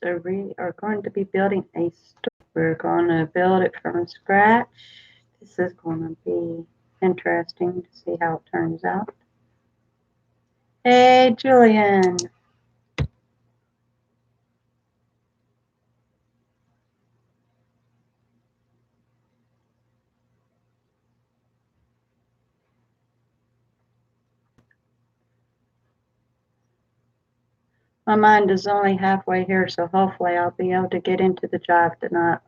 So we are going to be building a store. We're going to build it from scratch. This is going to be interesting to see how it turns out. Hey, Julian. My mind is only halfway here, so hopefully I'll be able to get into the job tonight.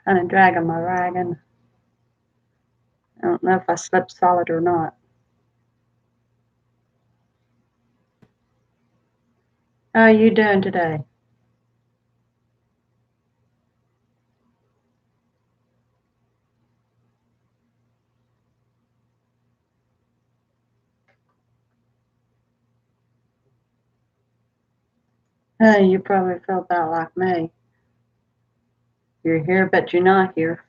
Kind of dragging my wagon. I don't know if I slept solid or not. How are you doing today? You probably feel about like me. You're here, but you're not here.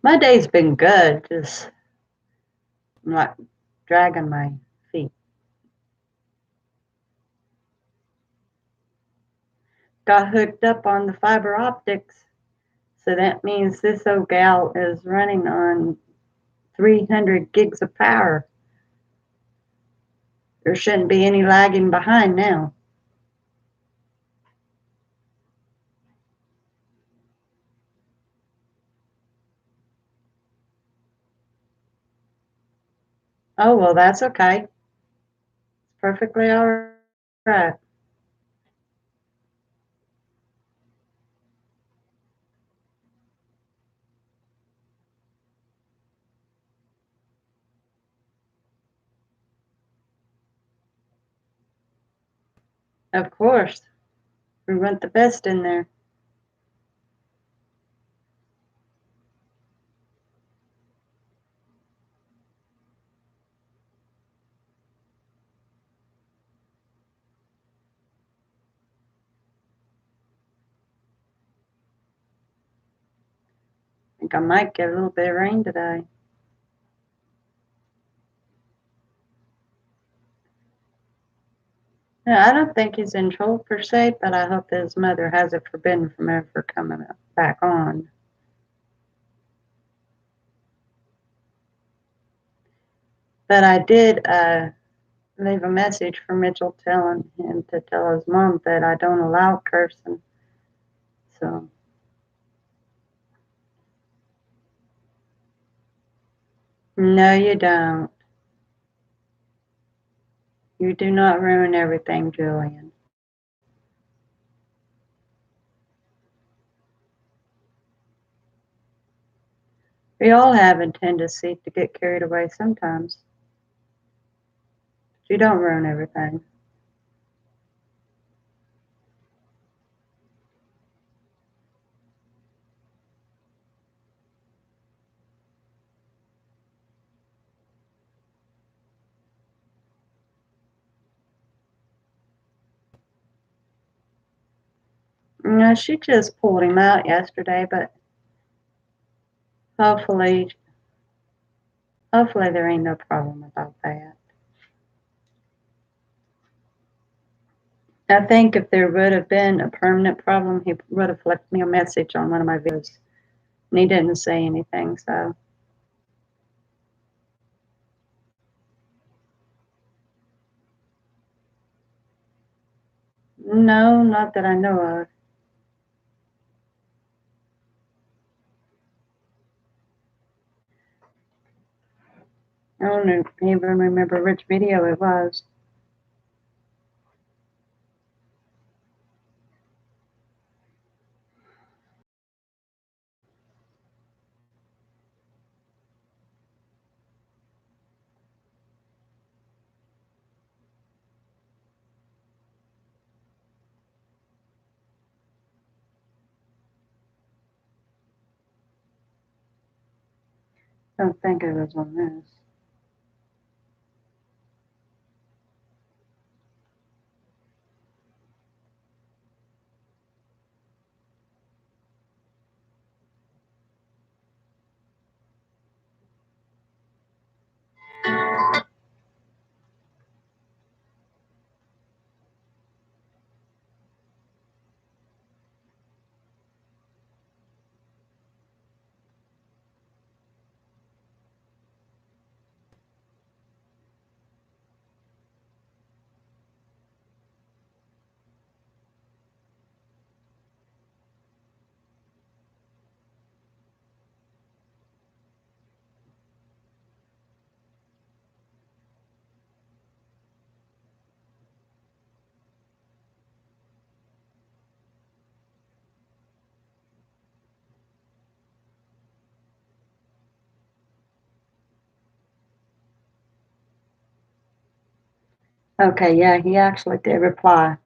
My day's been good, just I'm like dragging my feet. Got hooked up on the fiber optics, so that means this old gal is running on 300 gigs of power. There shouldn't be any lagging behind now. Oh, well, that's okay. It's perfectly all right. Of course, we want the best in there. I think I might get a little bit of rain today. Yeah, I don't think he's in trouble per se, but I hope that his mother has it forbidden from ever coming back on. But I did leave a message for Mitchell telling him to tell his mom that I don't allow cursing. So, no, you don't. You do not ruin everything, Julian. We all have a tendency to get carried away sometimes. But you don't ruin everything. No, she just pulled him out yesterday, but hopefully, hopefully there ain't no problem about that. I think if there would have been a permanent problem, he would have left me a message on one of my videos, and he didn't say anything. So, no, not that I know of. I don't even remember which video it was. I don't think it was on this. Okay, yeah, he actually did reply.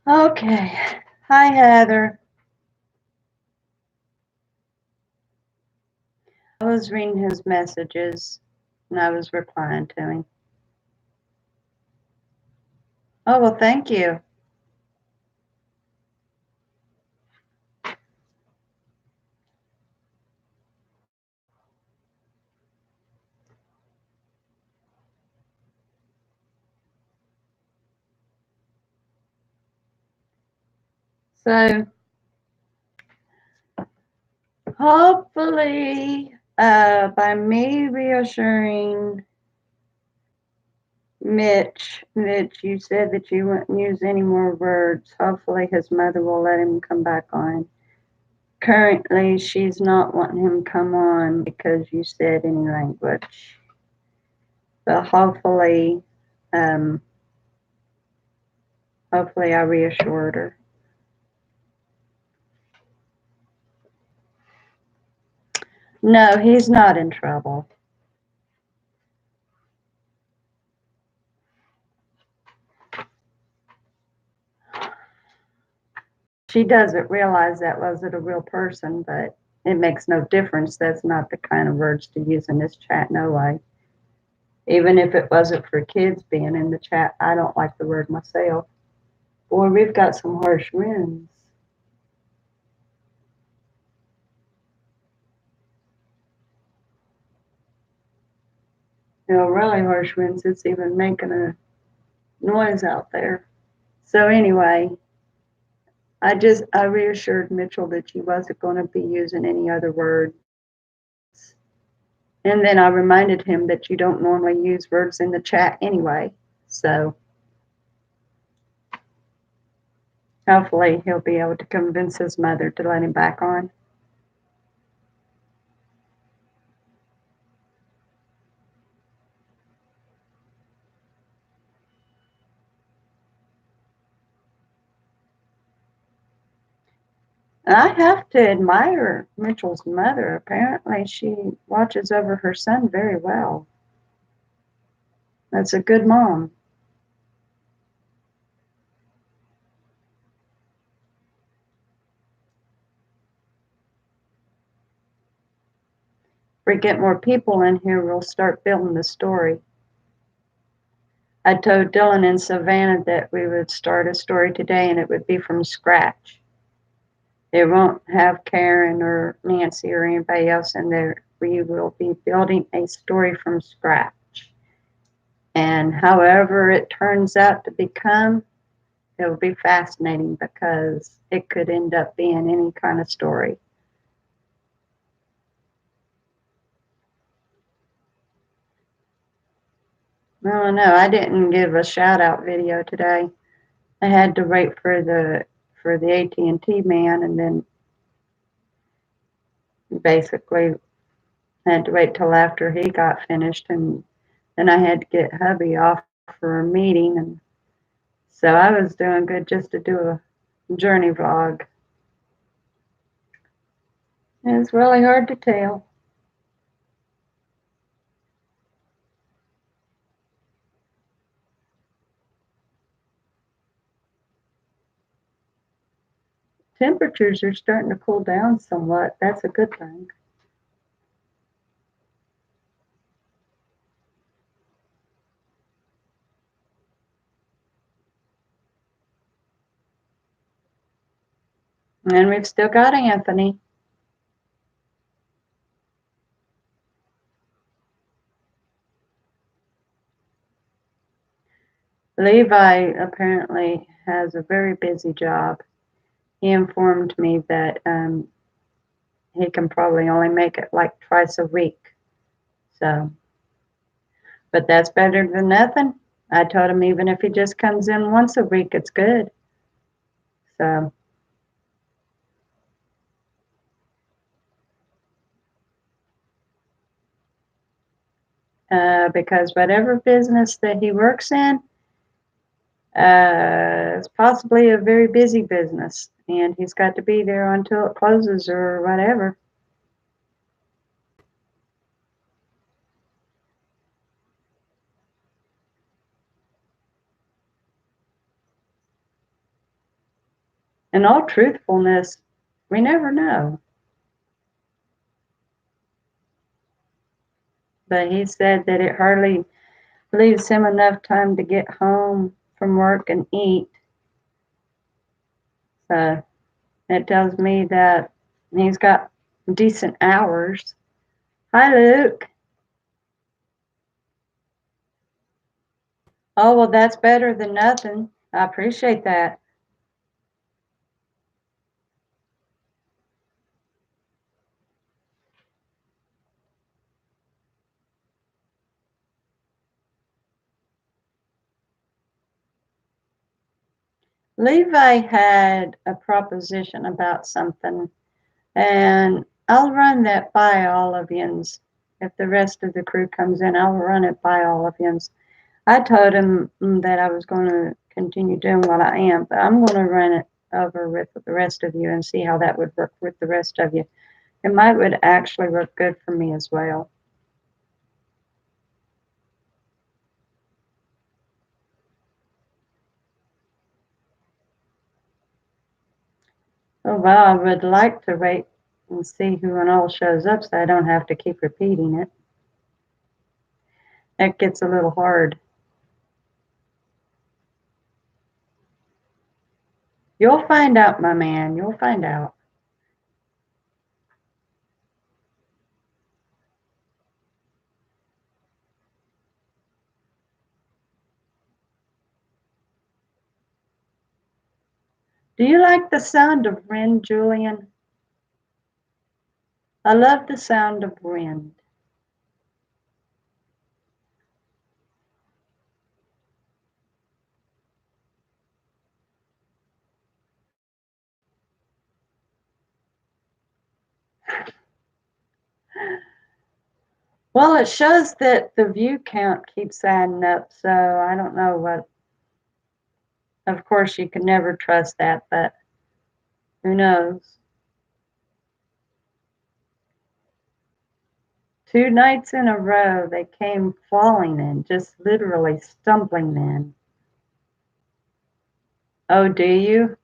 Okay. Hi, Heather. I was reading his messages and I was replying to him. Oh, well, thank you. So, hopefully, by me reassuring Mitch, you said that you wouldn't use any more words. Hopefully, his mother will let him come back on. Currently, she's not wanting him to come on because you said any language. But um, hopefully, I reassured her. No, he's not in trouble. She doesn't realize that wasn't a real person, but it makes no difference. That's not the kind of words to use in this chat, no way. Even if it wasn't for kids being in the chat, I don't like the word myself. Boy, we've got some harsh winds. You know, really harsh winds. It's even making a noise out there. So anyway, I reassured Mitchell that she wasn't going to be using any other words. And then I reminded him that you don't normally use words in the chat anyway. So hopefully he'll be able to convince his mother to let him back on. I have to admire Mitchell's mother. Apparently, she watches over her son very well. That's a good mom. If we get more people in here, we'll start building the story. I told Dylan and Savannah that we would start a story today and it would be from scratch. It won't have Karen or Nancy or anybody else in there. We will be building a story from scratch. And however it turns out to become, it will be fascinating because it could end up being any kind of story. Oh no, I didn't give a shout out video today. I had to wait for the AT&T man, and then basically had to wait till after he got finished, and then I had to get hubby off for a meeting, and so I was doing good just to do a journey vlog. It's really hard to tell. temperatures are starting to cool down somewhat. That's a good thing. And we've still got Anthony. Levi apparently has a very busy job. He informed me that he can probably only make it like twice a week. So, but that's better than nothing. I told him even if he just comes in once a week, it's good. So, because whatever business that he works in, it's possibly a very busy business, and he's got to be there until it closes or whatever. In all truthfulness, we never know. But he said that it hardly leaves him enough time to get home from work and eat. So it tells me that he's got decent hours. Hi, Luke. Oh, well, that's better than nothing. I appreciate that. Levi had a proposition about something, and I'll run that by all of yous. If the rest of the crew comes in, I'll run it by all of yous. I told him that I was going to continue doing what I am, but I'm going to run it over with the rest of you and see how that would work with the rest of you. It might would actually work good for me as well. Oh, well, I would like to wait and see who and all shows up so I don't have to keep repeating it. It gets a little hard. You'll find out, my man. You'll find out. Do you like the sound of wind, Julian? I love the sound of wind. Well, it shows that the view count keeps adding up, so I don't know what. Of course, you can never trust that, but who knows? 2 nights in a row, they came falling in, just literally stumbling in. Oh, do you?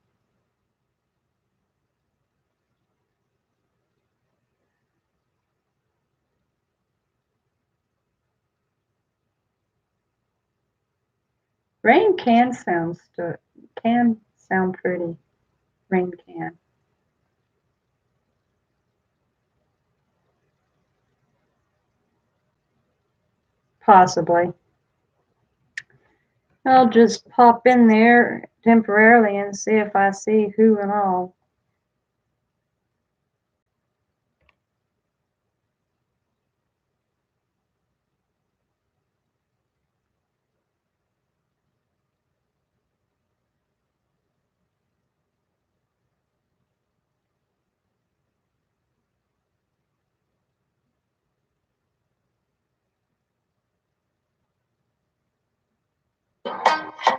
Rain can sound pretty. Rain can. Possibly. I'll just pop in there temporarily and see if I see who and all.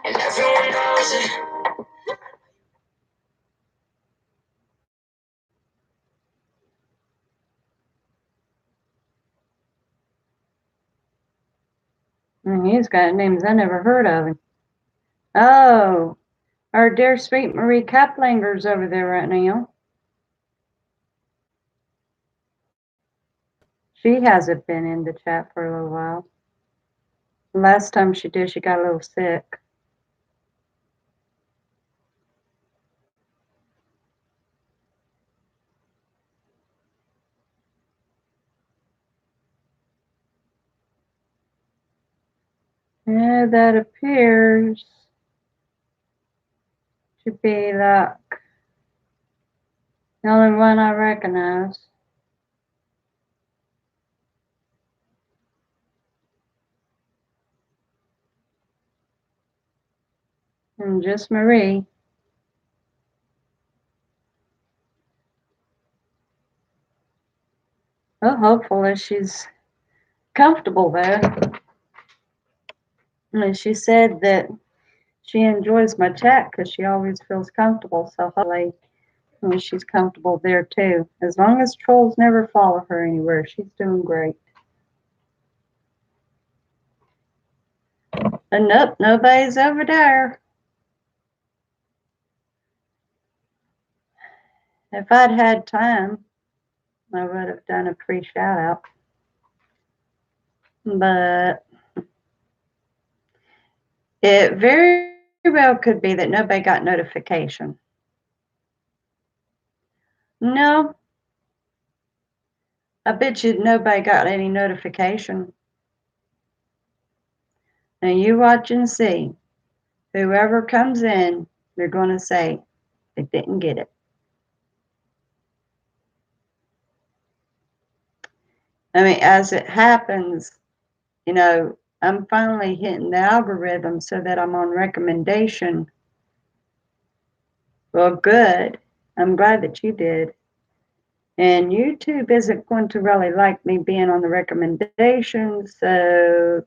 And everyone knows it. And he's got names I never heard of. Oh, Our dear sweet Marie Kaplinger's over there right now. She hasn't been in the chat for a little while. Last time she did, she got a little sick. Yeah, that appears to be like the only one I recognize. And just Marie. Well, hopefully she's comfortable there. And she said that she enjoys my chat because she always feels comfortable. So hopefully she's comfortable there too. As long as trolls never follow her anywhere, she's doing great. And nope, nobody's over there. If I'd had time, I would have done a pre-shout out. But it very well could be that nobody got notification. No, I bet you nobody got any notification. Now you watch and see. Whoever comes in, they're going to say they didn't get it. I mean, as it happens, I'm finally hitting the algorithm so that I'm on recommendation. Well, good. I'm glad that you did. And YouTube isn't going to really like me being on the recommendation, so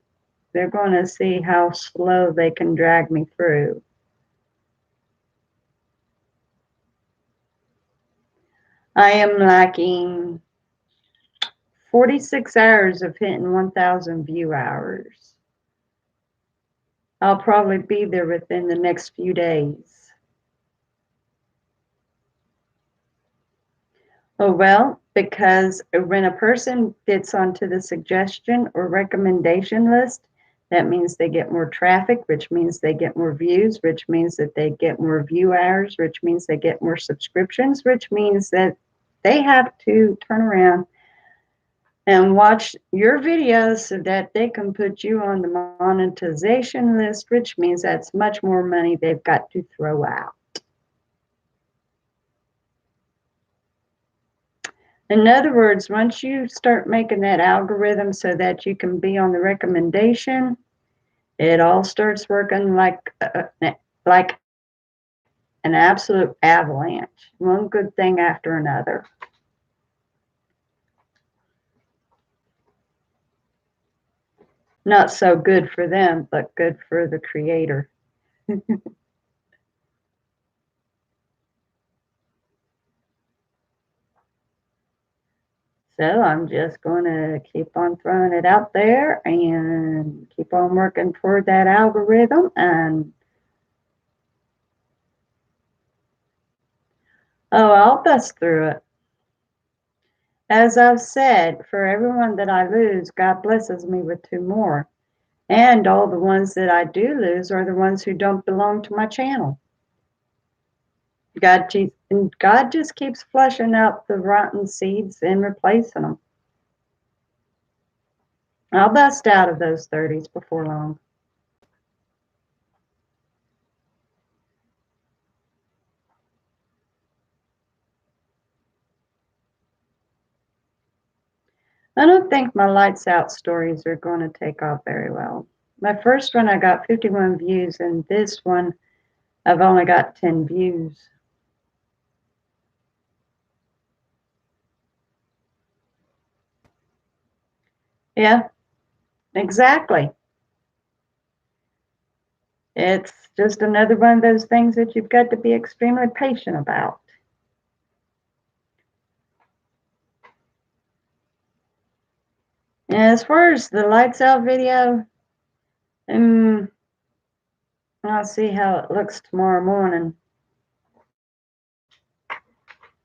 they're going to see how slow they can drag me through. I am lacking 46 hours of hitting 1,000 view hours. I'll probably be there within the next few days. Oh, well, because when a person gets onto the suggestion or recommendation list, that means they get more traffic, which means they get more views, which means that they get more view hours, which means they get more subscriptions, which means that they have to turn around and watch your videos so that they can put you on the monetization list, which means that's much more money they've got to throw out. In other words, once you start making that algorithm so that you can be on the recommendation, it all starts working like an absolute avalanche, one good thing after another. Not so good for them, but good for the creator. So I'm just going to keep on throwing it out there and keep on working toward that algorithm. And I'll bust through it. As I've said, for everyone that I lose, God blesses me with two more. And all the ones that I do lose are the ones who don't belong to my channel. God just keeps flushing out the rotten seeds and replacing them. I'll bust out of those 30s before long. I don't think my lights out stories are going to take off very well. My first one, I got 51 views, and this one, I've only got 10 views. Yeah, exactly. It's just another one of those things that you've got to be extremely patient about. And as far as the lights out video, I'll see how it looks tomorrow morning.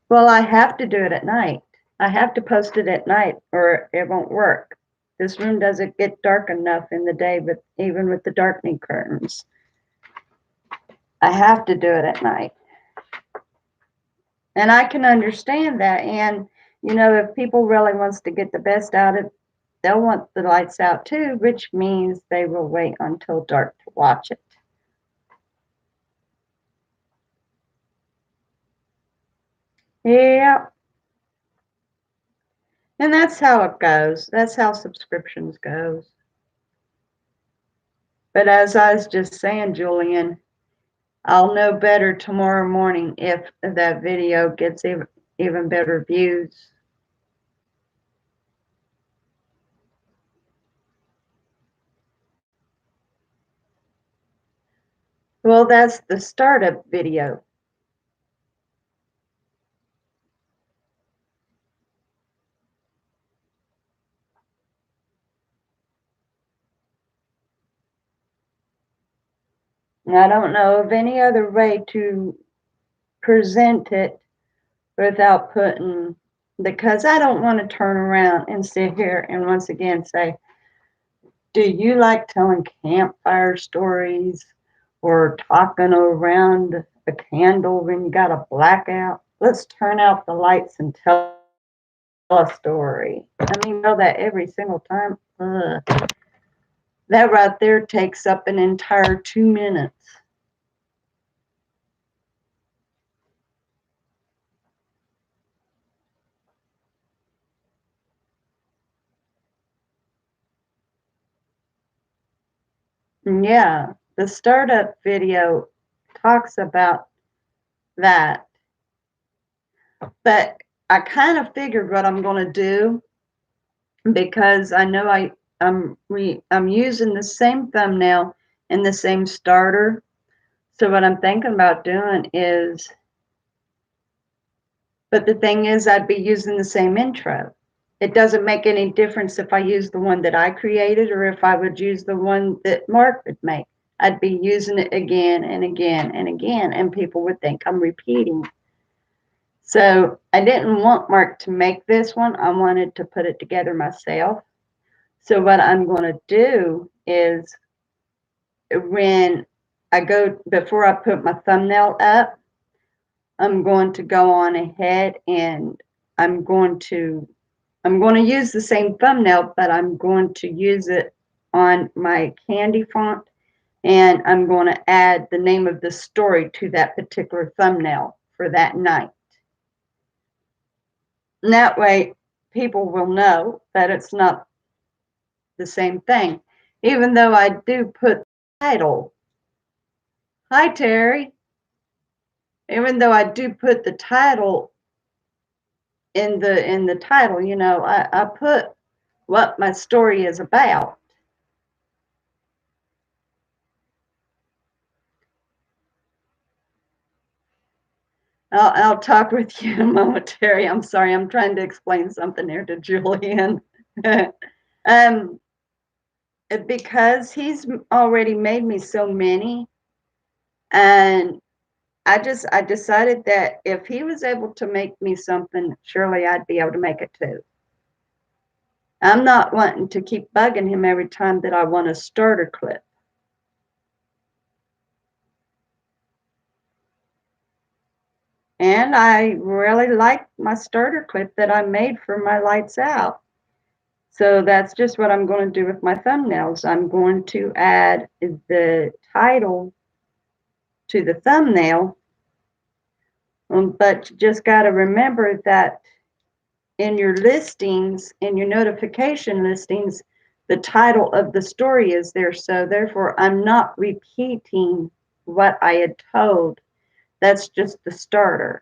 Well, I have to do it at night. I have to post it at night or it won't work. This room doesn't get dark enough in the day, but even with the darkening curtains, I have to do it at night. And I can understand that. And, you know, if people really wants to get the best out of it, they'll want the lights out too, which means they will wait until dark to watch it. Yeah. And that's how it goes. That's how subscriptions goes. But as I was just saying, Julian, I'll know better tomorrow morning if that video gets even better views. Well, that's the startup video. And I don't know of any other way to present it without putting, because I don't want to turn around and sit here and once again say, do you like telling campfire stories or talking around a candle when you got a blackout? Let's turn out the lights and tell a story. I mean, you know that every single time. Ugh. That right there takes up an entire 2 minutes. Yeah, the startup video talks about that. But I kind of figured what I'm going to do because I know I'm using the same thumbnail and the same starter. So what I'm thinking about doing is, but the thing is, I'd be using the same intro. It doesn't make any difference if I use the one that I created or if I would use the one that Mark would make. I'd be using it again and again and again, and people would think I'm repeating. So I didn't want Mark to make this one. I wanted to put it together myself. So what I'm going to do is when I go, before I put my thumbnail up, I'm going to go on ahead and I'm going to use the same thumbnail, but I'm going to use it on my candy font, and I'm going to add the name of the story to that particular thumbnail for that night. And that way, people will know that it's not the same thing, even though I do put title. Hi, Terry. Even though I do put the title in the title, you know, I put what my story is about. I'll talk with you in a moment, Terry. I'm sorry, I'm trying to explain something here to Julian. um, because he's already made me so many, and I decided that if he was able to make me something, surely I'd be able to make it too. I'm not wanting to keep bugging him every time that I want a starter clip. And I really like my starter clip that I made for my lights out. So that's just what I'm going to do with my thumbnails. I'm going to add the title to the thumbnail. But you just got to remember that in your listings, in your notification listings, the title of the story is there. So therefore, I'm not repeating what I had told. That's just the starter.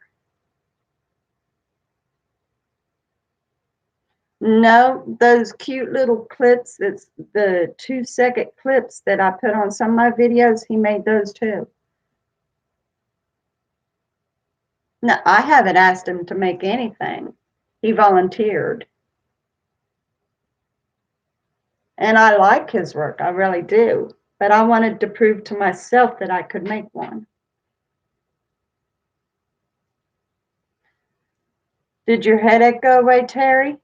No, those cute little clips, it's the 2-second clips that I put on some of my videos, he made those too. No, I haven't asked him to make anything. He volunteered. And I like his work, I really do. but I wanted to prove to myself that I could make one. Did your headache go away, Terry?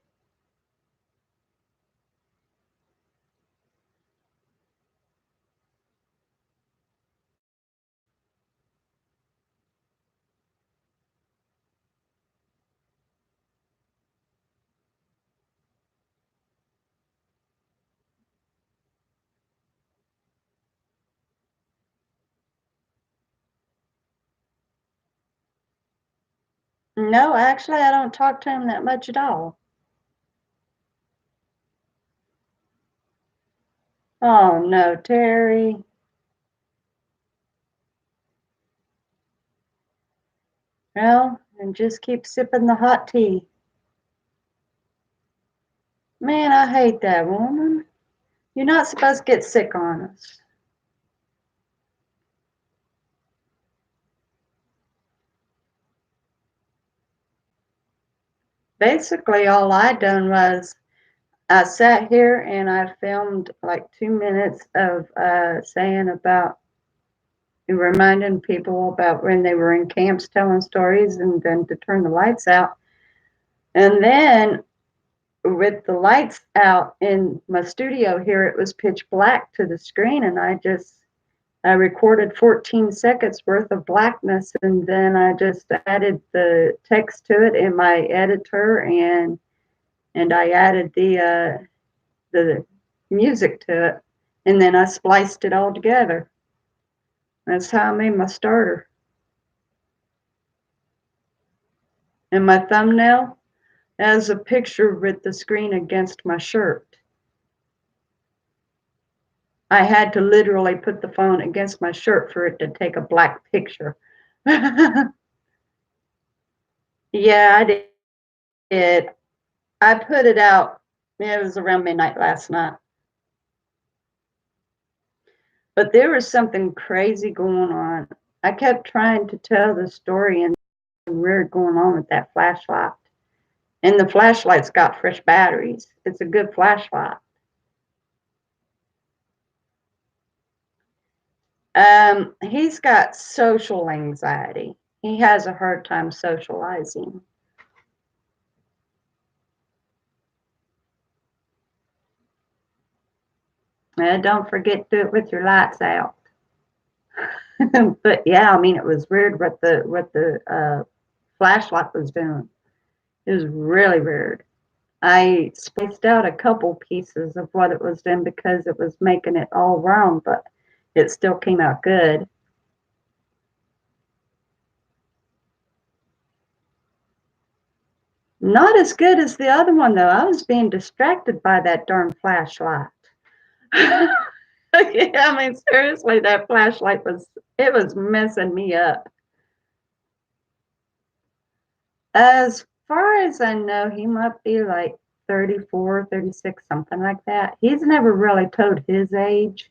No, actually, I don't talk to him that much at all. Oh, no, Terry. Well, and just keep sipping the hot tea. Man, I hate that woman. You're not supposed to get sick on us. Basically, all I done was I sat here and I filmed like 2 minutes of saying about reminding people about when they were in camps telling stories and then to turn the lights out. And then with the lights out in my studio here, it was pitch black to the screen, and I recorded 14 seconds worth of blackness, and then I just added the text to it in my editor, and I added the music to it, and then I spliced it all together. That's how I made my starter. And my thumbnail has a picture with the screen against my shirt. I had to literally put the phone against my shirt for it to take a black picture. Yeah, I did. I put it out. It was around midnight last night. But there was something crazy going on. I kept trying to tell the story and weird going on with that flashlight. And the flashlight's got fresh batteries. It's a good flashlight. He's got social anxiety. He has a hard time socializing. Don't forget to do it with your lights out. But yeah, I mean, it was weird what the flashlight was doing. It was really weird. I spaced out a couple pieces of what it was doing because it was making it all wrong, but it still came out good. Not as good as the other one though. I was being distracted by that darn flashlight. Yeah, I mean seriously, that flashlight was messing me up. As far as I know, he might be like 34, 36, something like that. He's never really told his age,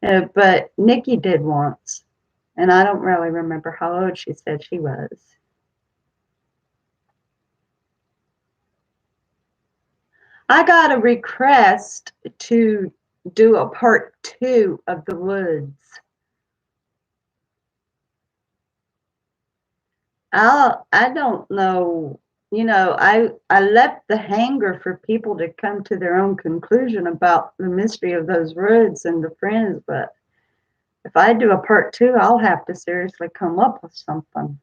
but Nikki did once, and I don't really remember how old she said she was. I got a request to do a part 2 of The Woods. I don't know. I left the hanger for people to come to their own conclusion about the mystery of those woods and the friends, but if I do a part 2, I'll have to seriously come up with something.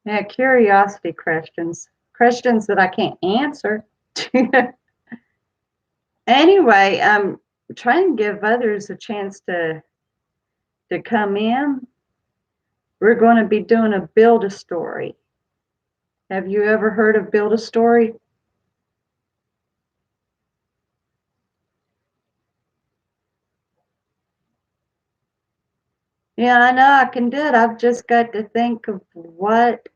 Yeah, curiosity questions. Questions that I can't answer. Anyway, I'm trying to give others a chance to come in. We're going to be doing a build a story. Have you ever heard of build a story? Yeah, I know I can do it. I've just got to think of what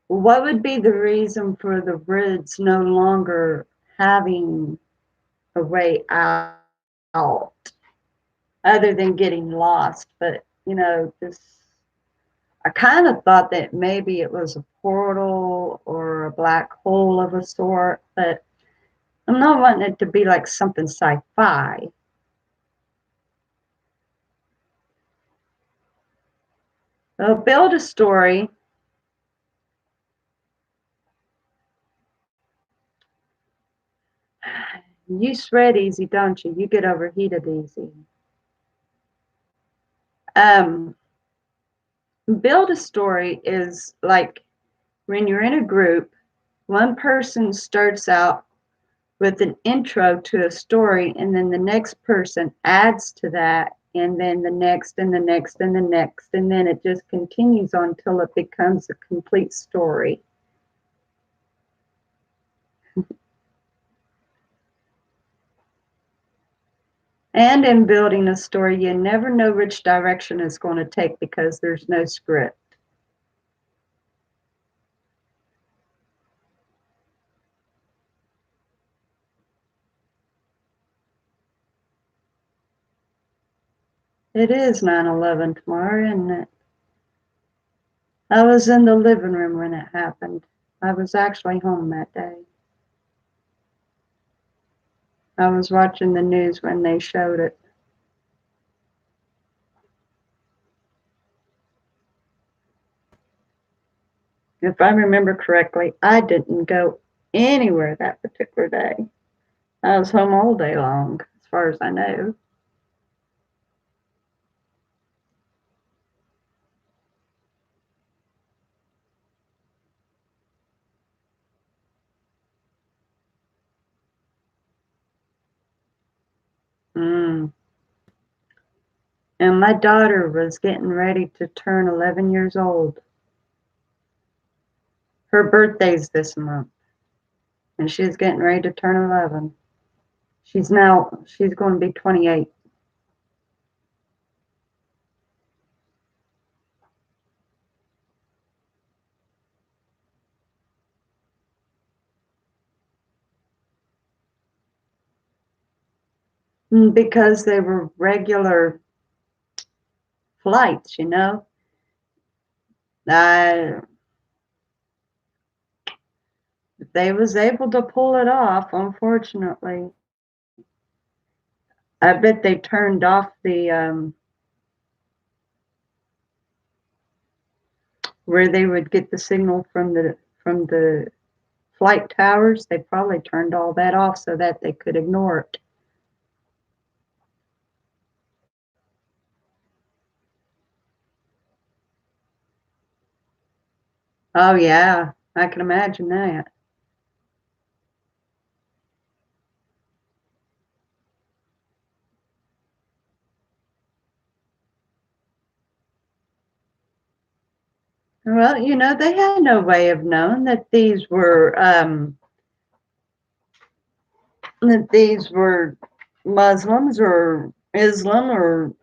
would be the reason for the Roods no longer having a way out other than getting lost. But this I kind of thought that maybe it was a portal or a black hole of a sort, but I'm not wanting it to be like something sci-fi. So build a story. You sweat easy, don't you? You get overheated easy. Um, build a story is like when you're in a group, one person starts out with an intro to a story, and then the next person adds to that, and then the next, and the next, and the next, and then it just continues on until it becomes a complete story. And in building a story, you never know which direction it's going to take because there's no script. It is 9/11 tomorrow, isn't it? I was in the living room when it happened. I was actually home that day. I was watching the news when they showed it. If I remember correctly, I didn't go anywhere that particular day. I was home all day long, as far as I know. Mm. And my daughter was getting ready to turn 11 years old. Her birthday's this month, and she's getting ready to turn 11. She's going to be 28. Because they were regular flights, you know. I, they was able to pull it off, unfortunately. I bet they turned off the where they would get the signal from the flight towers. They probably turned all that off so that they could ignore it. Oh yeah, I can imagine that. Well, you know, they had no way of knowing that these were Muslims or Islam or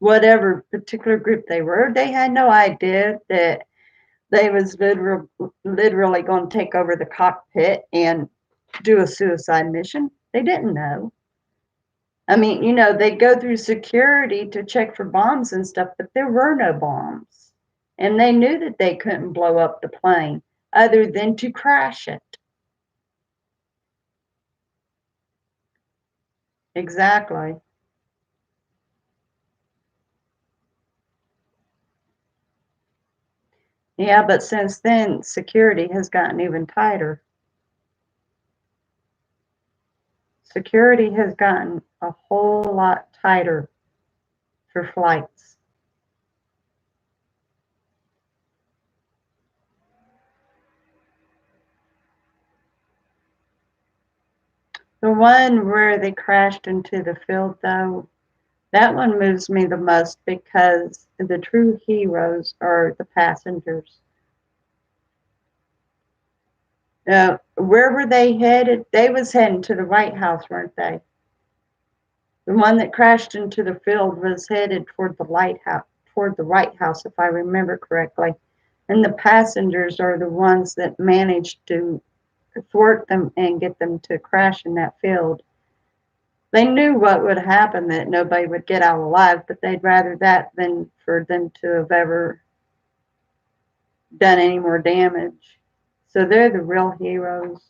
whatever particular group they were. They had no idea that they was literally going to take over the cockpit and do a suicide mission. They didn't know. I mean, you know, they go through security to check for bombs and stuff, but there were no bombs. And they knew that they couldn't blow up the plane other than to crash it. Exactly. Yeah, but since then, security has gotten even tighter. Security has gotten a whole lot tighter for flights. The one where they crashed into the field, though, that one moves me the most because the true heroes are the passengers. Where were they headed? They was heading to the White House, weren't they? The one that crashed into the field was headed toward the White House, if I remember correctly. And the passengers are the ones that managed to thwart them and get them to crash in that field. They knew what would happen, that nobody would get out alive, but they'd rather that than for them to have ever done any more damage. So they're the real heroes.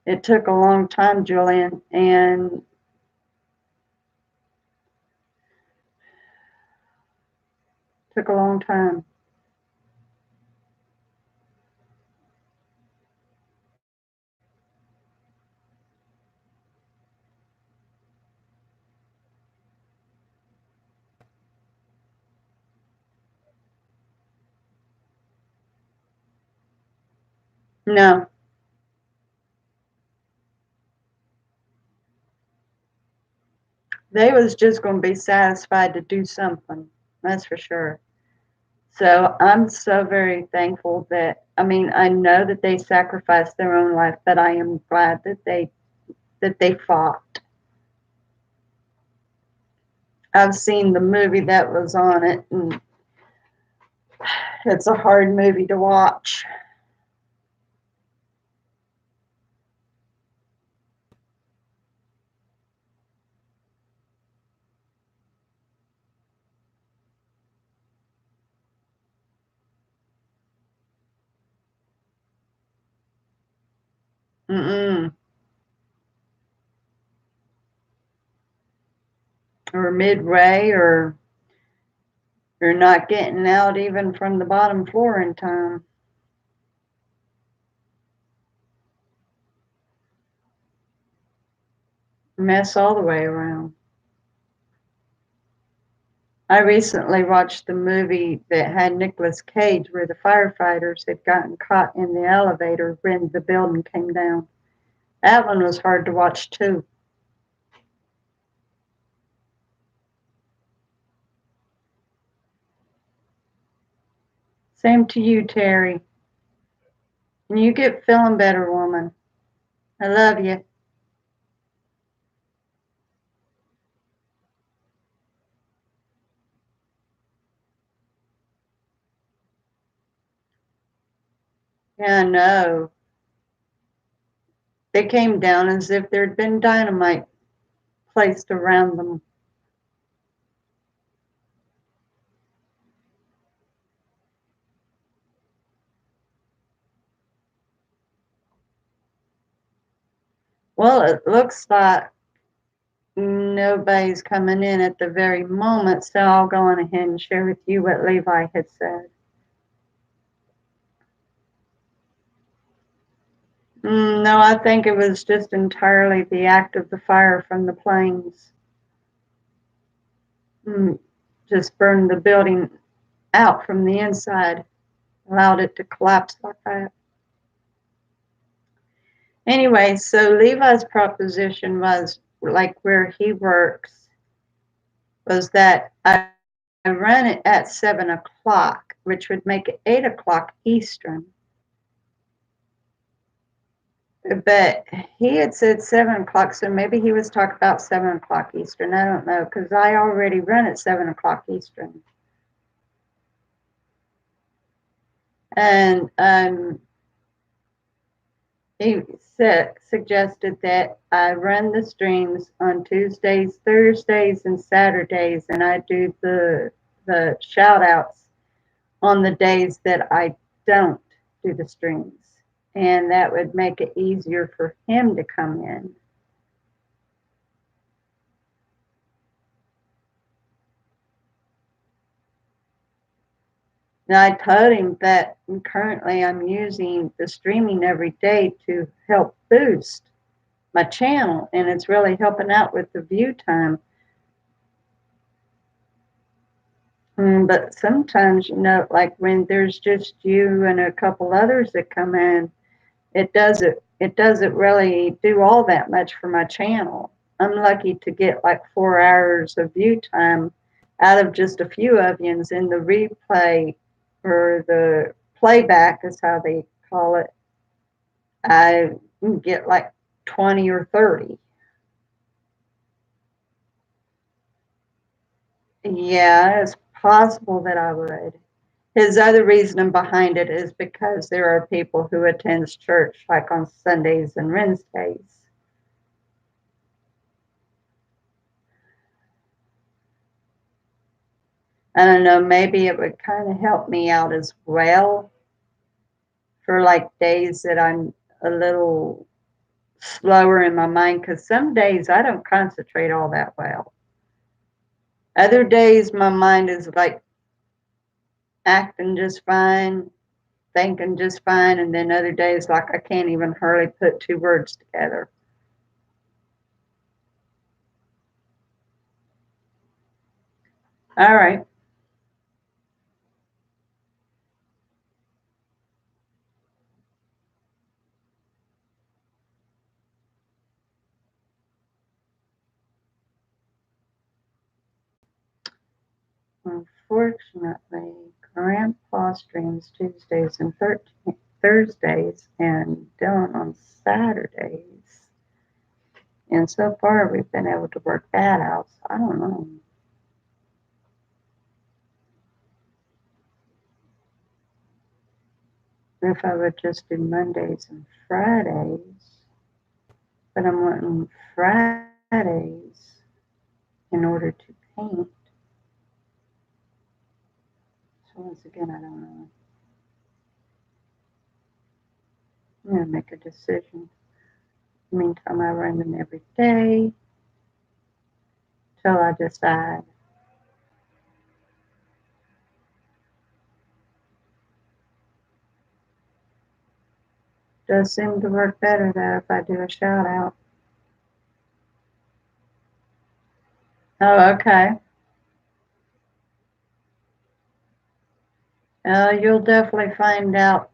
It took a long time, Julian, and took a long time. No, they was just going to be satisfied to do something. That's for sure. So I'm so very thankful that, I mean, I know that they sacrificed their own life, but I am glad that they fought. I've seen the movie that was on it, and it's a hard movie to watch. Mm-mm. Or midway, or you're not getting out even from the bottom floor in time. Mess all the way around. I recently watched the movie that had Nicolas Cage where the firefighters had gotten caught in the elevator when the building came down. That one was hard to watch too. Same to you, Terry. And you get feeling better, woman. I love you. Yeah, I know. They came down as if there'd been dynamite placed around them. Well, it looks like nobody's coming in at the very moment, so I'll go on ahead and share with you what Levi had said. No, I think it was just entirely the act of the fire from the planes. Mm, just burned the building out from the inside, allowed it to collapse like that. Anyway, so Levi's proposition was like where he works was that I run it at 7 o'clock, which would make it 8 o'clock Eastern. But he had said 7 o'clock, so maybe he was talking about 7 o'clock Eastern. I don't know, because I already run at 7 o'clock Eastern. And he suggested that I run the streams on Tuesdays, Thursdays, and Saturdays, and I do the shout outs on the days that I don't do the streams. And that would make it easier for him to come in. And I told him that currently I'm using the streaming every day to help boost my channel, and it's really helping out with the view time. But sometimes, like when there's just you and a couple others that come in, it doesn't really do all that much for my channel. I'm lucky to get like 4 hours of view time out of just a few of yous in the replay or the playback is how they call it. I get like 20 or 30. Yeah, it's possible that I would. His other reasoning behind it is because there are people who attend church like on Sundays and Wednesdays. I don't know, maybe it would kind of help me out as well for like days that I'm a little slower in my mind because some days I don't concentrate all that well. Other days my mind is like acting just fine, thinking just fine, and then other days like I can't even hardly put two words together. All right. Unfortunately, Grandpa streams Tuesdays and Thursdays and Dylan on Saturdays. And so far, we've been able to work that out. So I don't know. If I would just do Mondays and Fridays, but I'm wanting Fridays in order to paint. So once again, I don't know. I'm going to make a decision. In the meantime, I run them every day till I decide. Does seem to work better though if I do a shout out. Oh, okay. You'll definitely find out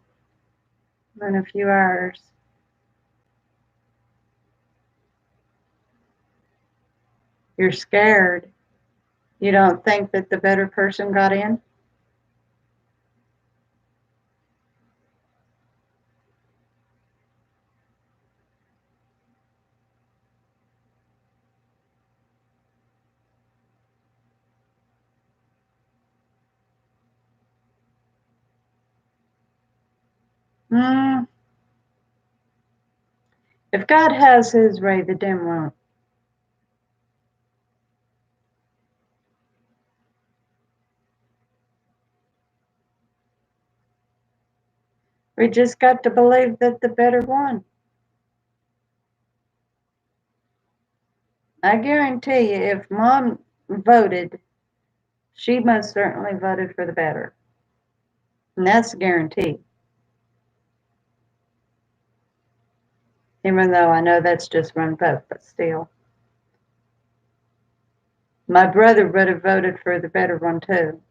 in a few hours. You're scared. You don't think that the better person got in? Hmm. If God has his way, the dim won't. We just got to believe that the better won. I guarantee you, if Mom voted, she most certainly voted for the better. And that's a guarantee. Even though I know that's just one vote, but still. My brother would have voted for the better one too.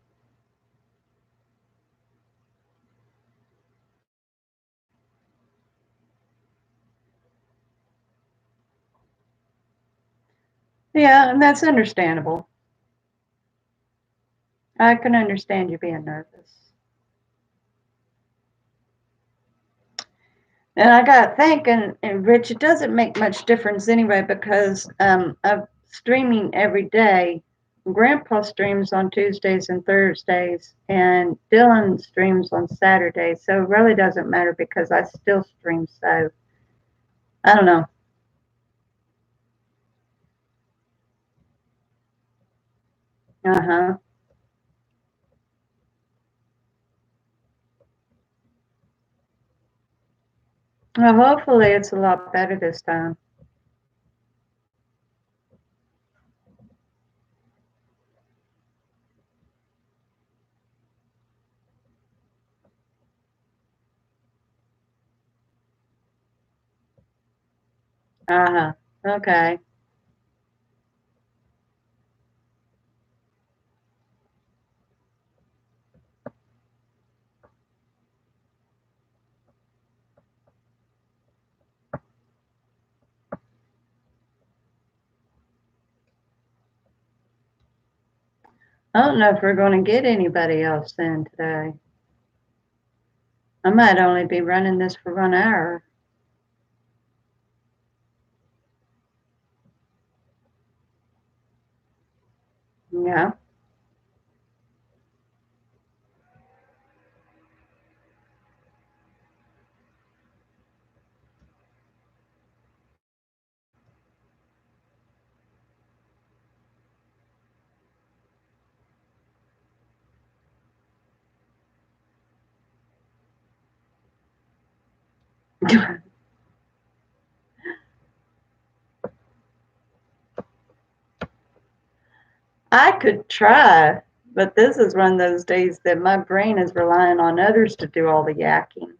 Yeah, and that's understandable. I can understand you being nervous. And I got thinking, and Rich, it doesn't make much difference anyway because I'm streaming every day. Grandpa streams on Tuesdays and Thursdays, and Dylan streams on Saturdays. So it really doesn't matter because I still stream. So I don't know. Uh huh. Well, hopefully it's a lot better this time. Uh huh. Okay. I don't know if we're going to get anybody else in today. I might only be running this for 1 hour. Yeah. I could try, but this is one of those days that my brain is relying on others to do all the yakking.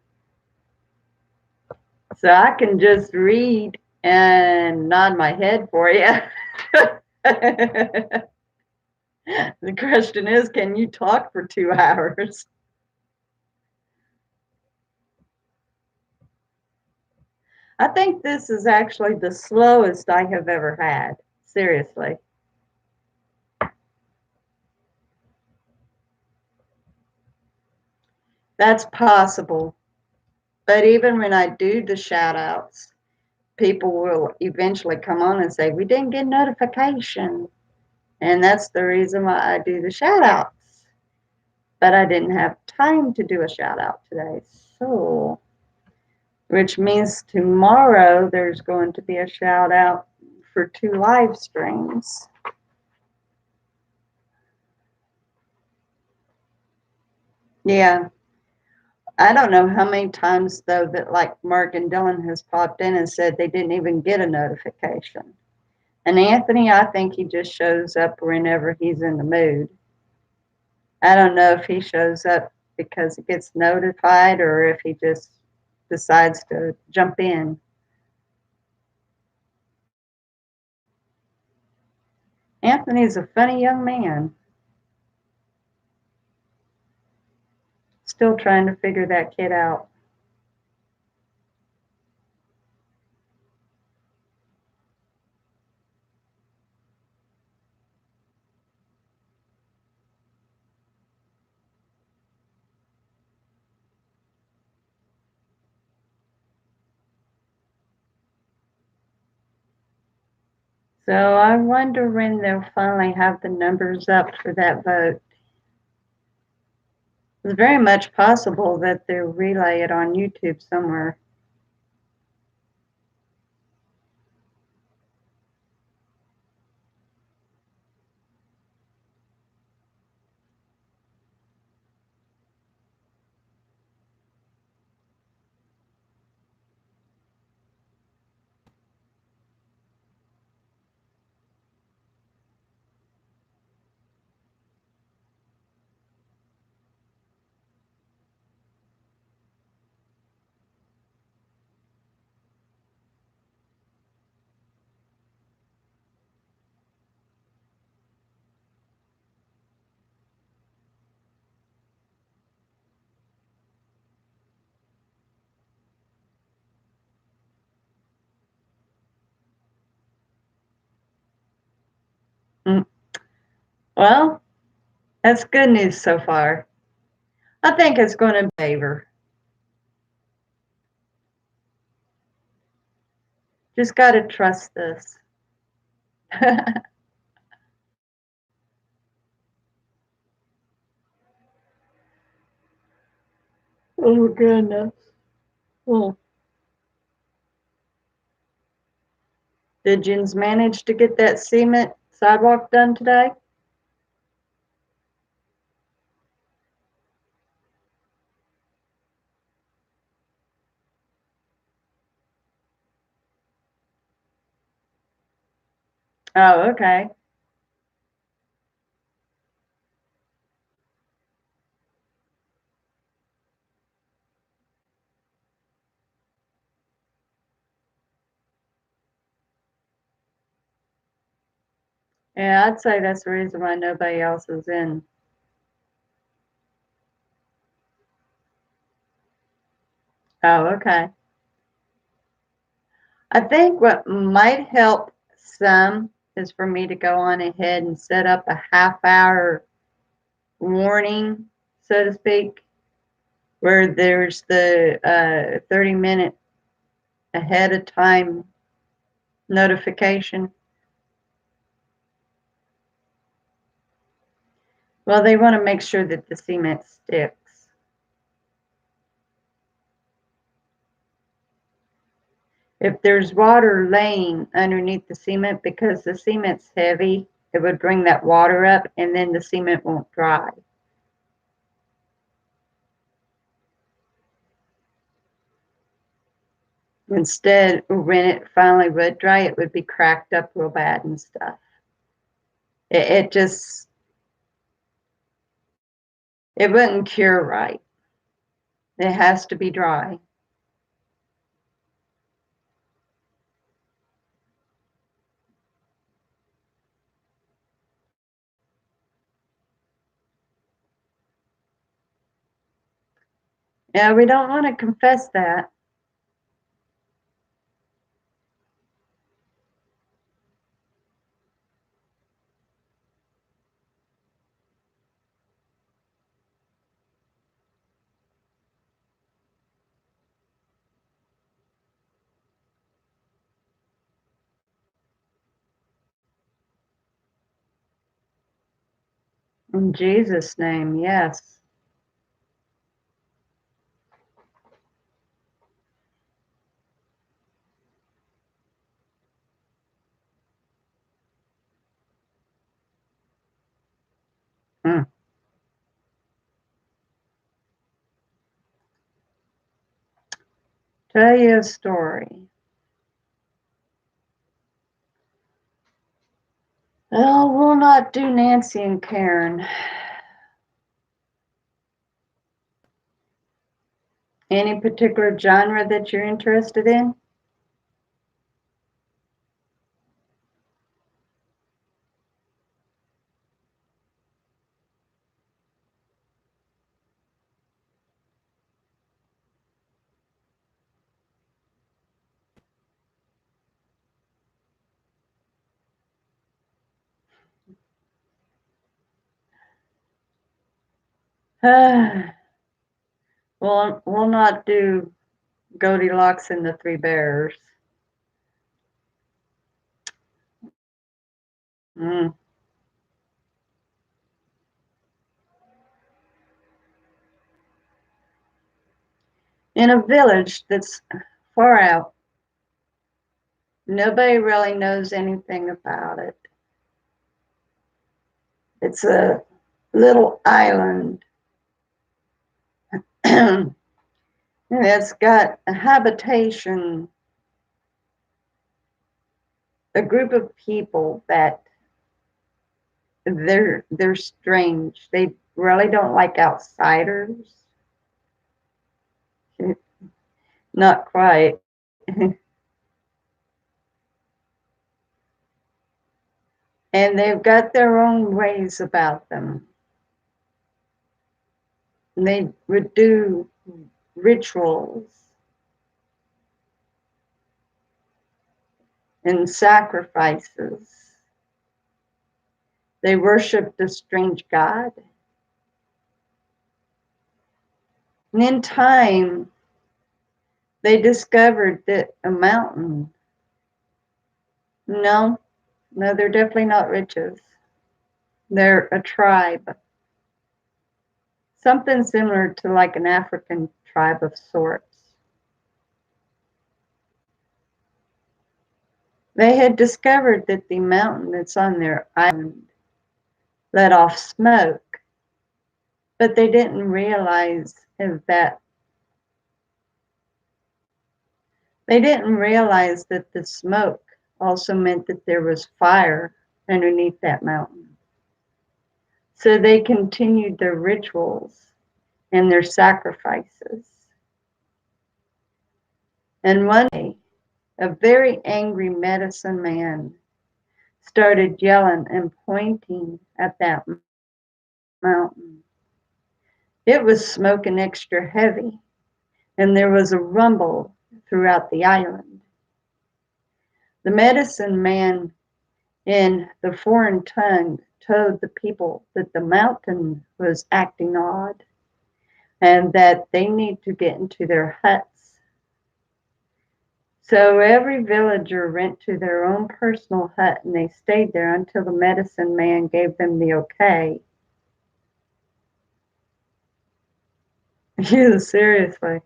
So I can just read and nod my head for you. The question is, can you talk for 2 hours? I think this is actually the slowest I have ever had. Seriously. That's possible. But even when I do the shout outs, people will eventually come on and say, we didn't get notification. And that's the reason why I do the shout outs. But I didn't have time to do a shout out today. So, which means tomorrow there's going to be a shout out for 2 live streams. Yeah. I don't know how many times though that like Mark and Dylan has popped in and said they didn't even get a notification. And Anthony, I think he just shows up whenever he's in the mood. I don't know if he shows up because he gets notified or if he just decides to jump in. Anthony's a funny young man. Still trying to figure that kid out. So I wonder when they'll finally have the numbers up for that vote. It's very much possible that they'll relay it on YouTube somewhere. Mm. Well, that's good news so far. I think it's going to favor. Just got to trust this. Oh, goodness. Well, did Jens manage to get that cement sidewalk done today? Oh, okay. Yeah, I'd say that's the reason why nobody else is in. Oh, okay. I think what might help some is for me to go on ahead and set up a half-hour warning, so to speak, where there's the 30-minute ahead of time notification. Well, they want to make sure that the cement sticks. If there's water laying underneath the cement because the cement's heavy, it would bring that water up and then the cement won't dry. Instead, when it finally would dry, it would be cracked up real bad and stuff. It just, it wouldn't cure right. It has to be dry. Yeah, we don't want to confess that. In Jesus' name, yes. Hmm. Tell you a story. Oh, we'll not do Nancy and Karen. Any particular genre that you're interested in? We'll not do Goldilocks and the Three Bears. Mm. In a village that's far out, nobody really knows anything about it. It's a little island that's got a habitation, a group of people that they're strange. They really don't like outsiders. Not quite. And they've got their own ways about them. And they would do rituals and sacrifices. They worshiped a strange god. And in time, they discovered that a mountain, no, no, they're definitely not riches. They're a tribe, something similar to like an African tribe of sorts. They had discovered that the mountain that's on their island let off smoke, but they didn't realize that the smoke also meant that there was fire underneath that mountain. So they continued their rituals and their sacrifices. And one day, a very angry medicine man started yelling and pointing at that mountain. It was smoking extra heavy, and there was a rumble throughout the island. The medicine man, in the foreign tongue, told the people that the mountain was acting odd and that they need to get into their huts. So every villager went to their own personal hut and they stayed there until the medicine man gave them the okay. Yeah, seriously.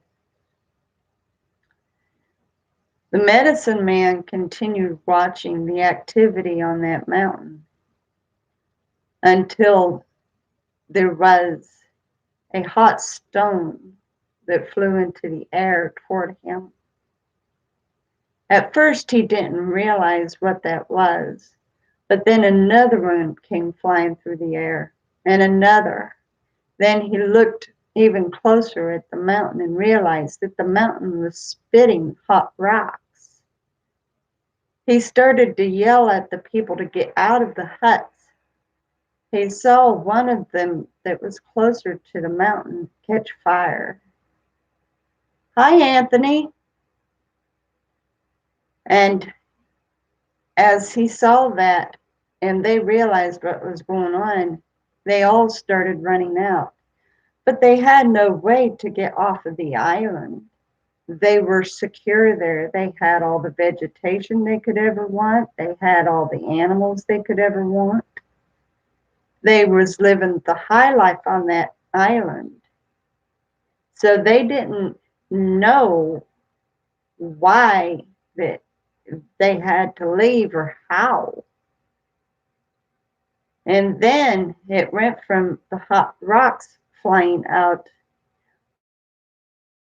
The medicine man continued watching the activity on that mountain until there was a hot stone that flew into the air toward him. At first, he didn't realize what that was, But then another one came flying through the air, and another. Then he looked even closer at the mountain and realized that the mountain was spitting hot rocks. He started to yell at the people to get out of the huts. He saw one of them that was closer to the mountain catch fire. "Hi, Anthony." And as he saw that and they realized what was going on, they all started running out. But they had no way to get off of the island. They were secure there. They had all the vegetation they could ever want. They had all the animals they could ever want. They was living the high life on that island. So they didn't know why that they had to leave or how. And then it went from the hot rocks flying out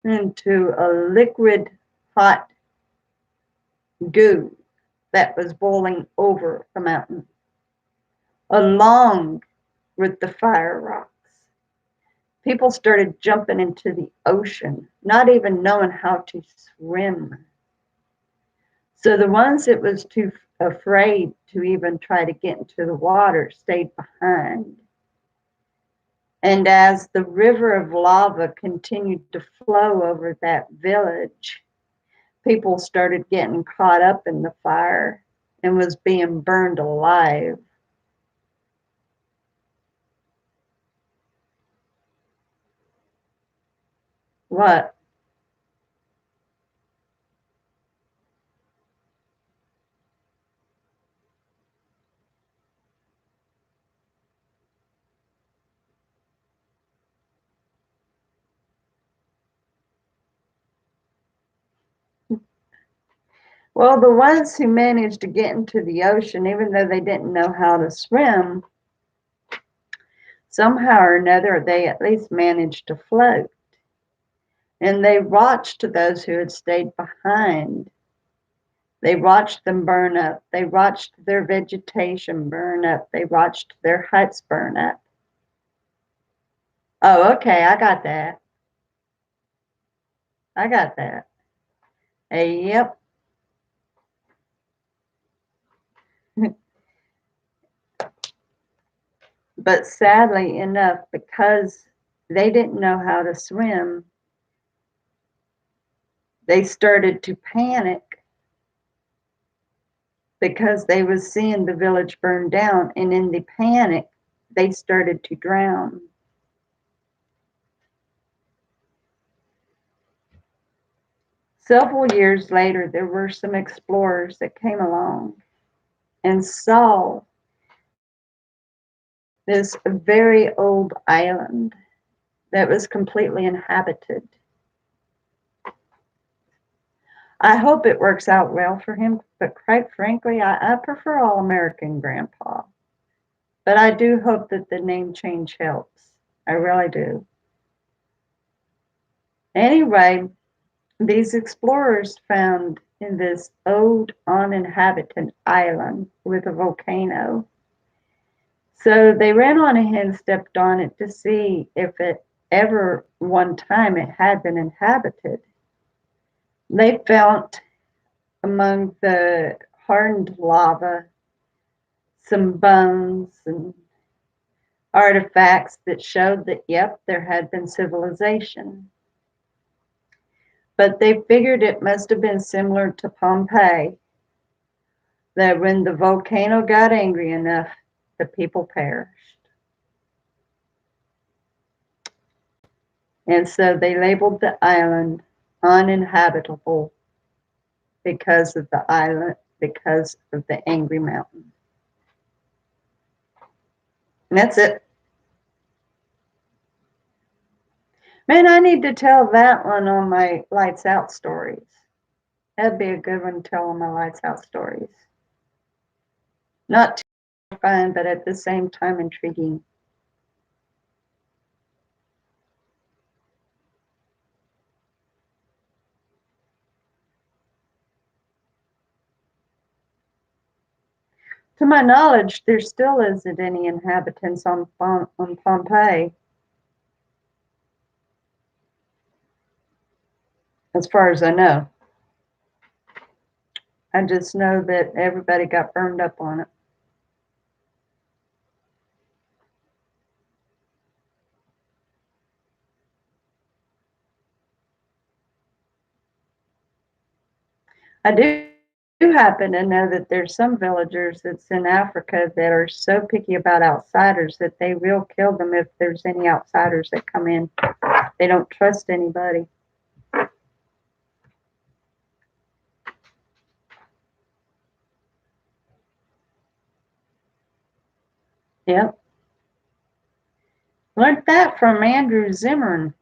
into a liquid hot goo that was boiling over the mountain, along with the fire rocks. People started jumping into the ocean, not even knowing how to swim. So the ones that was too afraid to even try to get into the water stayed behind. And as the river of lava continued to flow over that village, people started getting caught up in the fire and was being burned alive. What? Well, the ones who managed to get into the ocean, even though they didn't know how to swim, somehow or another, they at least managed to float. And they watched those who had stayed behind. They watched them burn up. They watched their vegetation burn up. They watched their huts burn up. Oh, okay, I got that. I got that. Yep. But sadly enough, because they didn't know how to swim, they started to panic because they was seeing the village burn down, and in the panic, they started to drown. Several years later, there were some explorers that came along and saw this very old island that was completely inhabited. I hope it works out well for him, but quite frankly, I prefer All American Grandpa. But I do hope that the name change helps. I really do. Anyway, these explorers found in this old uninhabited island with a volcano. So they ran on ahead and stepped on it to see if it ever one time it had been inhabited. They found among the hardened lava some bones and artifacts that showed that, yep, there had been civilization. But they figured it must have been similar to Pompeii, that when the volcano got angry enough, the people perished. And so they labeled the island uninhabitable because of the island, because of the angry mountain. And that's it. Man, I need to tell that one on my Lights Out stories. That'd be a good one to tell on my Lights Out stories. Not too fun, but at the same time intriguing. To my knowledge, there still isn't any inhabitants on Pompeii, as far as I know. I just know that everybody got burned up on it. I do happen to know that there's some villagers that's in Africa that are so picky about outsiders that they will kill them if there's any outsiders that come in. They don't trust anybody. Yep. Learned that from Andrew Zimmern.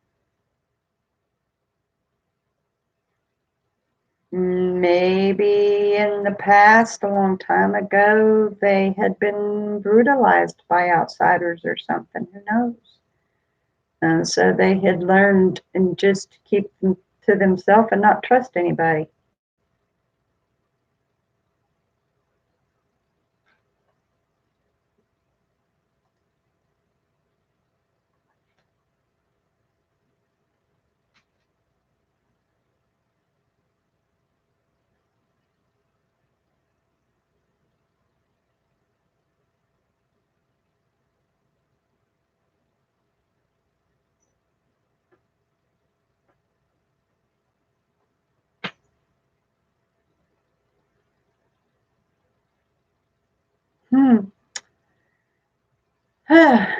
Maybe in the past, a long time ago, they had been brutalized by outsiders or something. Who knows? And so they had learned and just keep them to themselves and not trust anybody. Hmm. I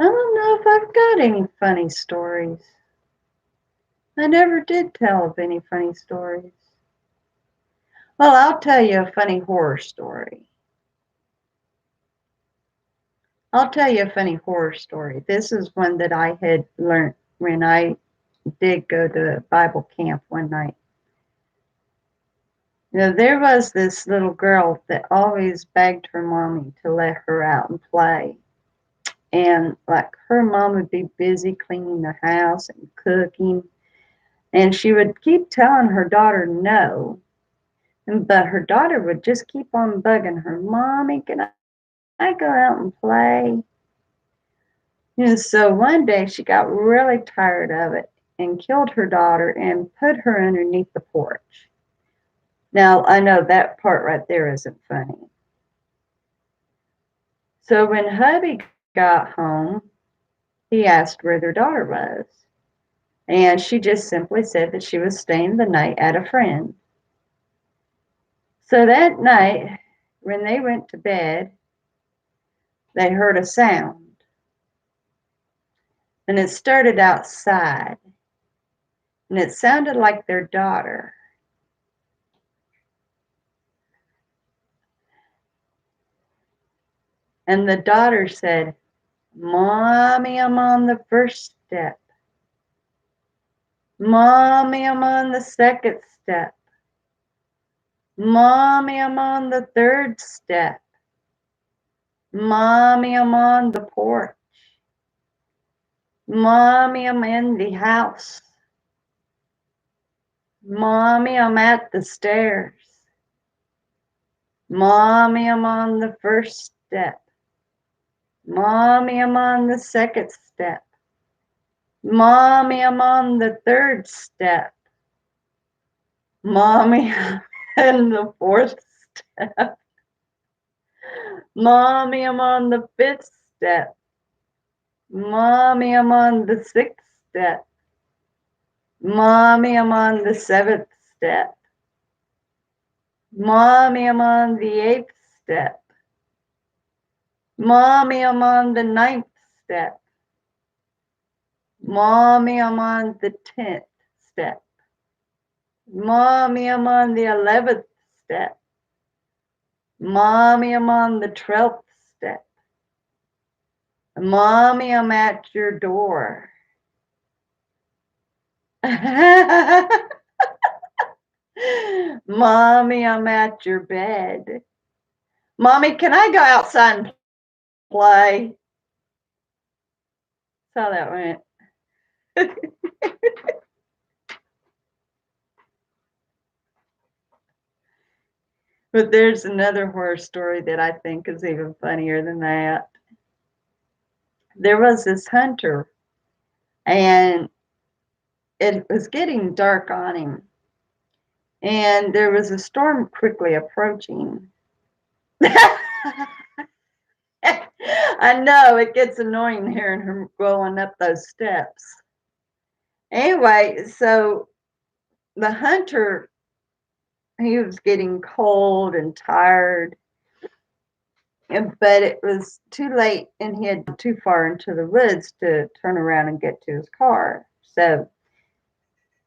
don't know if I've got any funny stories. I never did tell of any funny stories. Well, I'll tell you a funny horror story. I'll tell you a funny horror story. This is one that I had learned when I did go to Bible camp one night. You know, there was this little girl that always begged her mommy to let her out and play. And like her mom would be busy cleaning the house and cooking. And she would keep telling her daughter no. But her daughter would just keep on bugging her, Mommy, can I go out and play? And so one day she got really tired of it and killed her daughter and put her underneath the porch. Now, I know that part right there isn't funny. So when hubby got home, he asked where their daughter was. And she just simply said that she was staying the night at a friend. So that night, when they went to bed, they heard a sound. And it started outside. And it sounded like their daughter. And the daughter said, Mommy, I'm on the first step. Mommy, I'm on the second step. Mommy, I'm on the third step. Mommy, I'm on the porch. Mommy, I'm in the house. Mommy, I'm at the stairs. Mommy, I'm on the first step. Mommy, I'm on the second step. Mommy, I'm on the third step. Mommy, I'm in the fourth step. Mommy, I'm on the fifth step. Mommy, I'm on the sixth step. Mommy, I'm on the seventh step. Mommy, I'm on the eighth step. Mommy, I'm on the ninth step. Mommy, I'm on the 10th step. Mommy, I'm on the 11th step. Mommy, I'm on the 12th step. Mommy, I'm at your door. Mommy, I'm at your bed. Mommy, can I go outside and Play. That's how that went. But there's another horror story that I think is even funnier than that. There was this hunter, and it was getting dark on him, and there was a storm quickly approaching. I know it gets annoying hearing her going up those steps. Anyway, so the hunter, he was getting cold and tired, but it was too late and he had too far into the woods to turn around and get to his car. So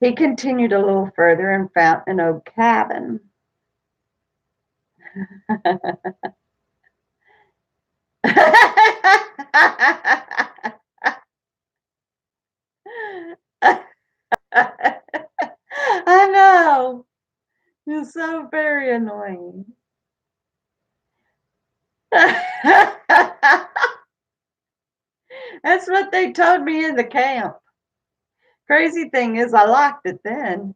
he continued a little further and found an old cabin. I know. It's so very annoying. That's what they told me in the camp. Crazy thing is, I locked it then.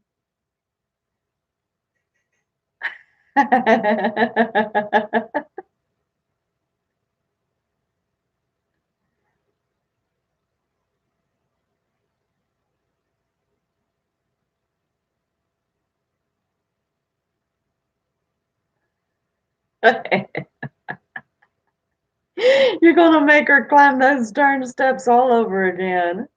You're gonna make her climb those darn steps all over again.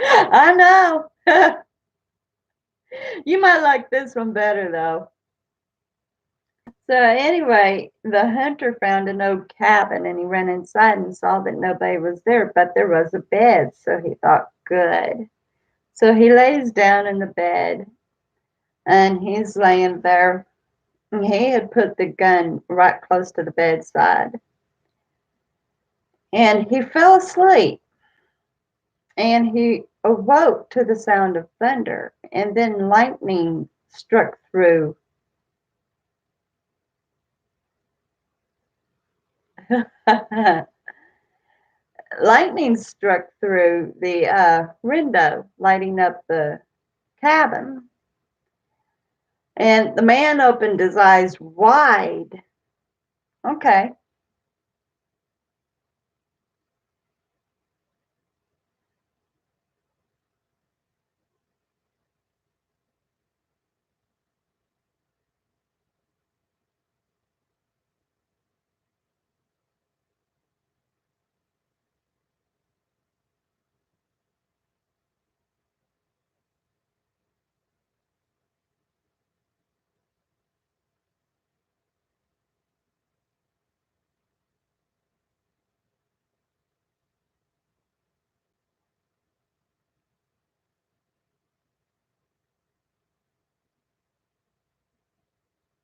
I know. You might like this one better though. So anyway, the hunter found an old cabin and he ran inside and saw that nobody was there, but there was a bed. So he thought, good. So he lays down in the bed and he's laying there. And he had put the gun right close to the bedside. And he fell asleep and he awoke to the sound of thunder. And then lightning struck through. Lightning struck through the window, lighting up the cabin. And the man opened his eyes wide. Okay.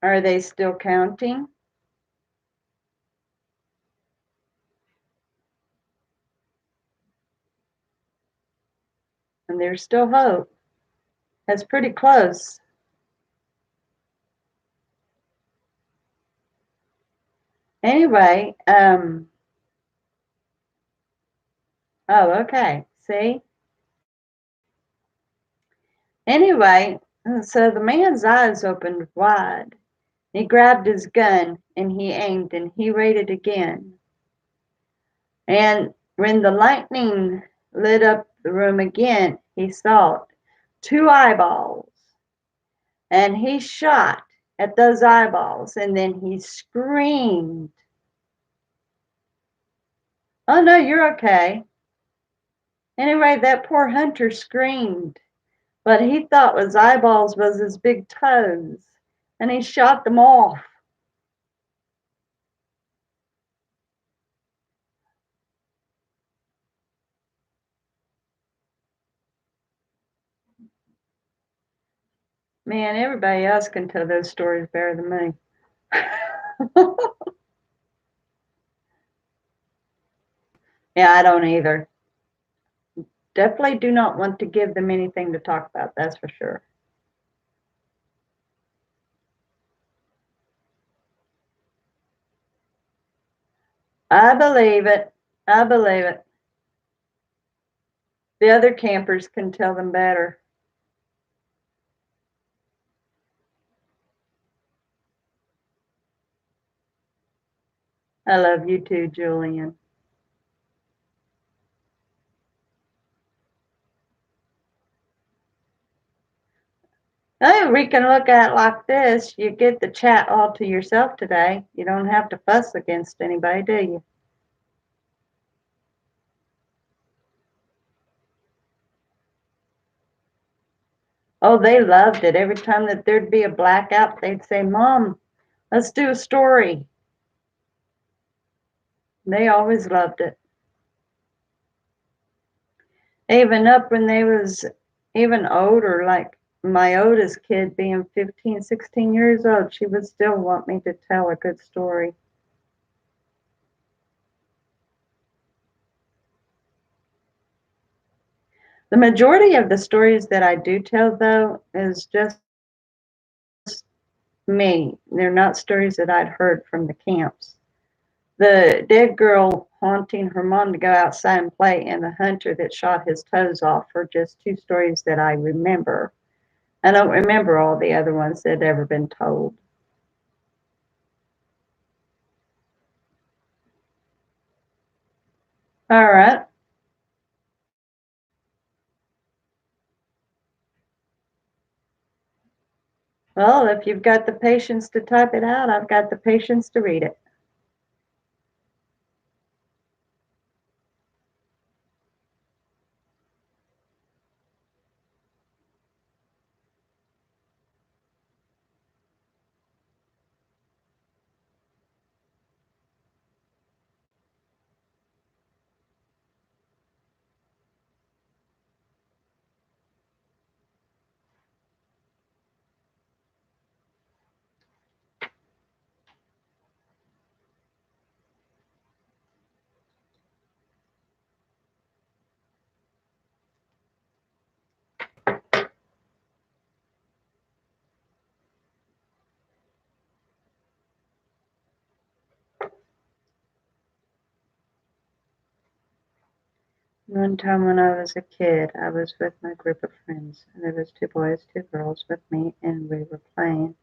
Are they still counting? And there's still hope. That's pretty close. Anyway, oh, okay. See? Anyway, so the man's eyes opened wide. He grabbed his gun and he aimed and he waited again. And when the lightning lit up the room again, he saw two eyeballs. And he shot at those eyeballs and then he screamed. Oh, no, you're okay. Anyway, that poor hunter screamed. What he thought was eyeballs was his big toes. And he shot them off. Man, everybody else can tell those stories better than me. Yeah, I don't either. Definitely do not want to give them anything to talk about, that's for sure. I believe it. I believe it. The other campers can tell them better. I love you too, Julian. Oh, we can look at it like this. You get the chat all to yourself today. You don't have to fuss against anybody, do you? Oh, they loved it. Every time that there'd be a blackout, they'd say, Mom, let's do a story. They always loved it. Even up when they was even older, like my oldest kid being 15, 16 years old, she would still want me to tell a good story. The majority of the stories that I do tell, though, is just me. They're not stories that I'd heard from the camps. The dead girl haunting her mom to go outside and play, and the hunter that shot his toes off are just two stories that I remember. I don't remember all the other ones that had ever been told. All right. Well, if you've got the patience to type it out, I've got the patience to read it. One time when I was a kid, I was with my group of friends, and there was two boys, two girls with me, and we were playing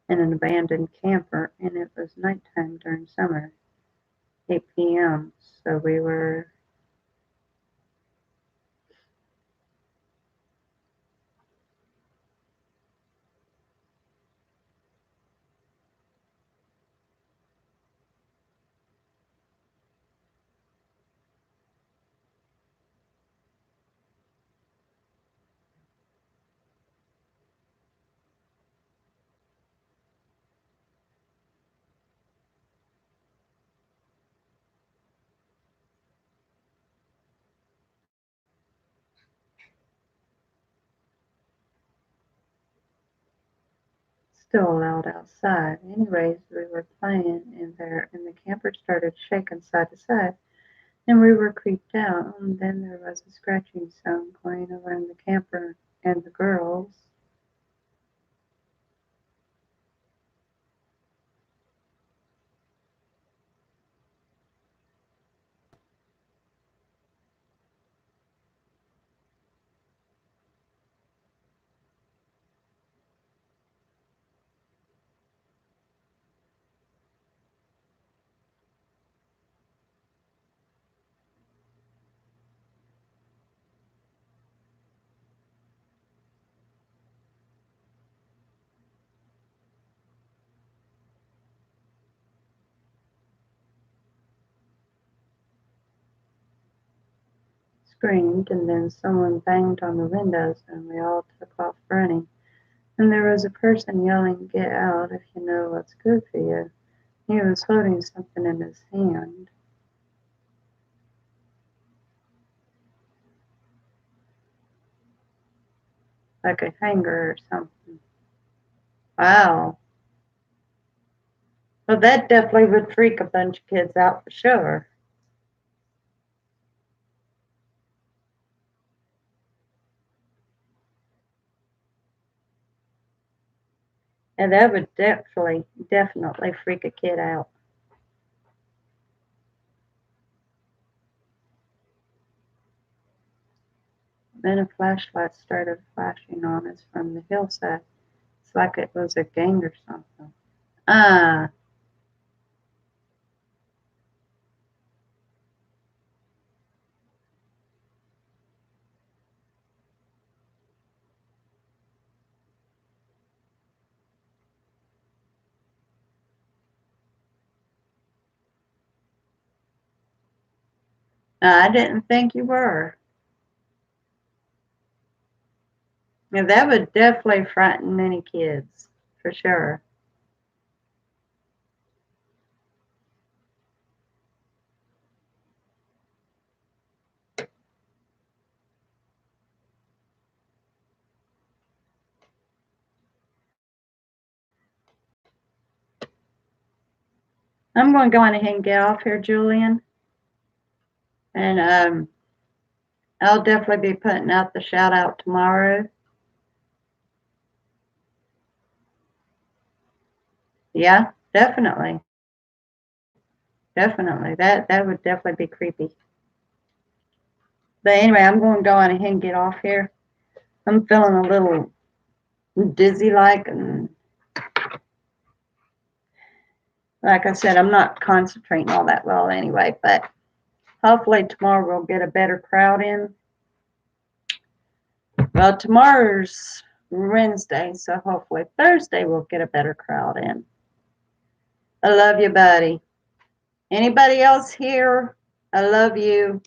in an abandoned camper, and it was nighttime during summer, 8 p.m. So we were still allowed outside. Anyways, we were playing in there, and the camper started shaking side to side, and we were creeped out. And then there was a scratching sound going around the camper and the girls. Screamed, and then someone banged on the windows, and we all took off running. And there was a person yelling, "Get out if you know what's good for you." He was holding something in his hand, like a hanger or something. Wow. Well, that definitely would freak a bunch of kids out for sure. And that would definitely freak a kid out. Then a flashlight started flashing on us from the hillside. It's like it was a gang or something. Ah, I didn't think you were. Yeah, that would definitely frighten many kids, for sure. I'm going to go on ahead and get off here, Julian. And I'll definitely be putting out the shout out tomorrow. Yeah, definitely. Definitely. That would definitely be creepy. But anyway, I'm going to go on ahead and get off here. I'm feeling a little dizzy like, and like I said, I'm not concentrating all that well anyway, but hopefully tomorrow we'll get a better crowd in. Well, tomorrow's Wednesday, so hopefully Thursday we'll get a better crowd in. I love you, buddy. Anybody else here? I love you.